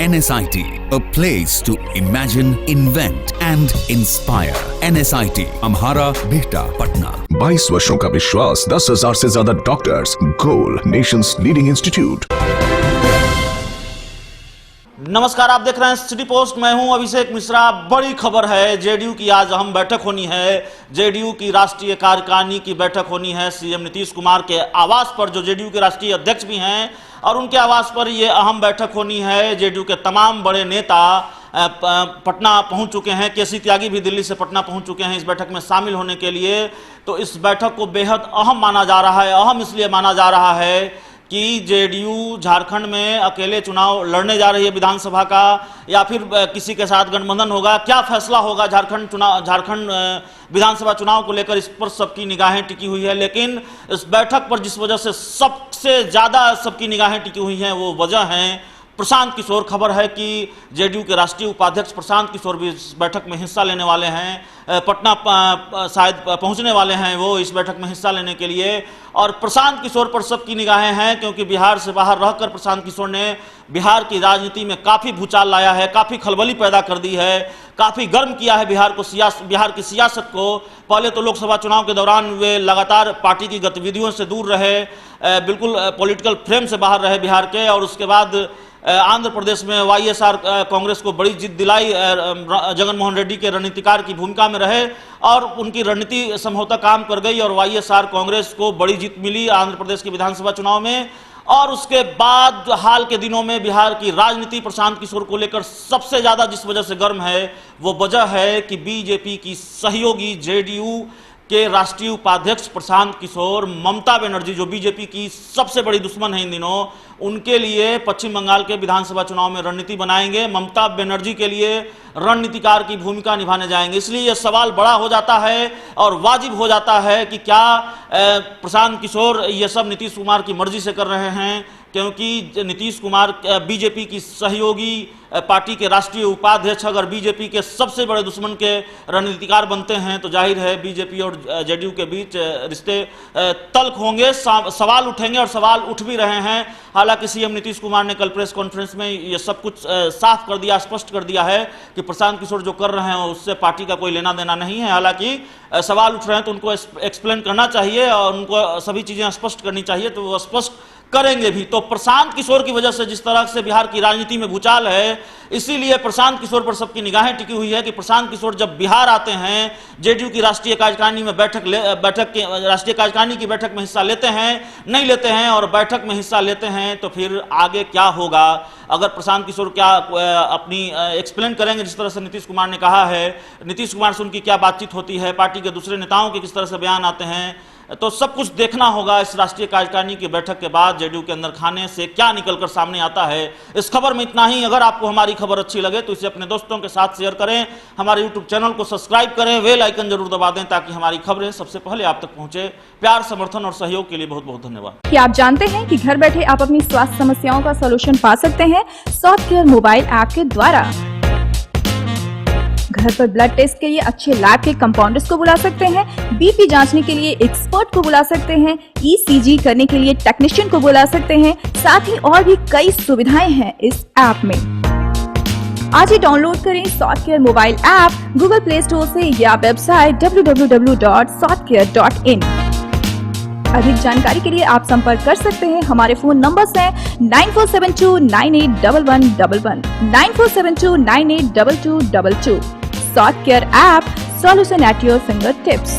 NSIT, a place to imagine, invent and inspire. NSIT, Amhara, Bihta, Patna. 22 वर्षों का विश्वास, 10,000 से ज्यादा डॉक्टर्स, गोल नेशंस लीडिंग इंस्टीट्यूट। नमस्कार, आप देख रहे हैं सिटी पोस्ट। मैं हूं अभिषेक मिश्रा। बड़ी खबर है, जेडीयू की आज अहम बैठक होनी है। जेडीयू की राष्ट्रीय कार्यकारिणी की बैठक होनी है सीएम नीतीश कुमार के आवास पर, जो जेडीयू के राष्ट्रीय अध्यक्ष भी हैं, और उनके आवास पर यह अहम बैठक होनी है। जेडीयू के तमाम बड़े नेता पटना पहुंच चुके हैं। केसी त्यागी भी दिल्ली से पटना पहुंच चुके हैं इस बैठक में शामिल होने के लिए। तो इस बैठक को बेहद अहम माना जा रहा है। अहम इसलिए माना जा रहा है कि जेडीयू झारखंड में अकेले चुनाव लड़ने जा रही है विधानसभा का, या फिर किसी के साथ गठबंधन होगा। क्या फैसला होगा झारखंड विधानसभा चुनाव को लेकर, इस पर सबकी निगाहें टिकी हुई है। लेकिन इस बैठक पर जिस वजह से सबसे ज्यादा सबकी निगाहें टिकी हुई हैं, वो वजह है प्रशांत किशोर। खबर है कि जेडीयू के राष्ट्रीय उपाध्यक्ष प्रशांत किशोर भी इस बैठक में हिस्सा लेने वाले हैं। पटना शायद पहुंचने वाले हैं वो इस बैठक में हिस्सा लेने के लिए। और प्रशांत किशोर पर सबकी निगाहें हैं, क्योंकि बिहार से बाहर रहकर प्रशांत किशोर ने बिहार की राजनीति में काफ़ी भूचाल लाया है, काफ़ी खलबली पैदा कर दी है, काफ़ी गर्म किया है बिहार की सियासत को। पहले तो लोकसभा चुनाव के दौरान वे लगातार पार्टी की गतिविधियों से दूर रहे, बिल्कुल पॉलिटिकल फ्रेम से बाहर रहे बिहार के। और उसके बाद आंध्र प्रदेश में वाईएसआर कांग्रेस को बड़ी जीत दिलाई, जगन मोहन रेड्डी के रणनीतिकार की भूमिका में रहे और उनकी रणनीति संभवतः काम कर गई और वाईएसआर कांग्रेस को बड़ी जीत मिली आंध्र प्रदेश के विधानसभा चुनाव में। और उसके बाद हाल के दिनों में बिहार की राजनीति प्रशांत किशोर को लेकर सबसे ज्यादा जिस वजह से गर्म है, वो वजह है कि बीजेपी की सहयोगी जेडीयू के राष्ट्रीय उपाध्यक्ष प्रशांत किशोर, ममता बनर्जी जो बीजेपी की सबसे बड़ी दुश्मन है इन दिनों, उनके लिए पश्चिम बंगाल के विधानसभा चुनाव में रणनीति बनाएंगे। ममता बनर्जी के लिए रणनीतिकार की भूमिका निभाने जाएंगे। इसलिए यह सवाल बड़ा हो जाता है और वाजिब हो जाता है कि क्या प्रशांत किशोर ये सब नीतीश कुमार की मर्जी से कर रहे हैं, क्योंकि नीतीश कुमार बीजेपी की सहयोगी पार्टी के राष्ट्रीय उपाध्यक्ष अगर बीजेपी के सबसे बड़े दुश्मन के रणनीतिकार बनते हैं तो जाहिर है बीजेपी और जेडीयू के बीच रिश्ते तल्ख होंगे, सवाल उठेंगे और सवाल उठ भी रहे हैं। हालांकि सीएम नीतीश कुमार ने कल प्रेस कॉन्फ्रेंस में ये सब कुछ साफ कर दिया, स्पष्ट कर दिया है कि प्रशांत किशोर जो कर रहे हैं उससे पार्टी का कोई लेना देना नहीं है। हालांकि सवाल उठ रहे हैं तो उनको एक्सप्लेन करना चाहिए और उनको सभी चीजें स्पष्ट करनी चाहिए, तो वो स्पष्ट करेंगे भी। तो प्रशांत किशोर की वजह से जिस तरह से बिहार की राजनीति में भूचाल है, इसीलिए प्रशांत किशोर पर सबकी निगाहें टिकी हुई है कि प्रशांत किशोर जब बिहार आते हैं, जेडीयू की राष्ट्रीय कार्यकारिणी में राष्ट्रीय कार्यकारिणी की बैठक में हिस्सा लेते हैं, नहीं लेते हैं, और बैठक में हिस्सा लेते हैं तो फिर आगे क्या होगा। अगर प्रशांत किशोर क्या अपनी एक्सप्लेन करेंगे जिस तरह से नीतीश कुमार ने कहा है, नीतीश कुमार से उनकी क्या बातचीत होती है, पार्टी के दूसरे नेताओं के किस तरह से बयान आते हैं, तो सब कुछ देखना होगा। इस राष्ट्रीय कार्यकारिणी की बैठक के बाद जेडीयू के अंदर खाने से क्या निकलकर सामने आता है। इस खबर में इतना ही। अगर आपको हमारी खबर अच्छी लगे तो इसे अपने दोस्तों के साथ शेयर करें, हमारे यूट्यूब चैनल को सब्सक्राइब करें, बेल आइकन जरूर दबा दें ताकि हमारी खबरें सबसे पहले आप तक पहुंचे। प्यार, समर्थन और सहयोग के लिए बहुत बहुत धन्यवाद। क्या आप जानते हैं कि घर बैठे आप अपनी स्वास्थ्य समस्याओं का सलूशन पा सकते हैं सॉफ्टकेयर मोबाइल ऐप के द्वारा। घर पर ब्लड टेस्ट के लिए अच्छे लैब के कंपाउंडर्स को बुला सकते हैं, बीपी जांचने के लिए एक्सपर्ट को बुला सकते हैं, ईसीजी करने के लिए टेक्नीशियन को बुला सकते हैं। साथ ही और भी कई सुविधाएं हैं इस ऐप में। आज ही डाउनलोड करें Softcare mobile app Google Play Store से या वेबसाइट www.softcare.in। अधिक जानकारी के लिए आप संपर्क कर सकते हैं। हमारे फोन नंबर्स हैं 9472981111, 9472982222। Softcare app, solution at your finger tips.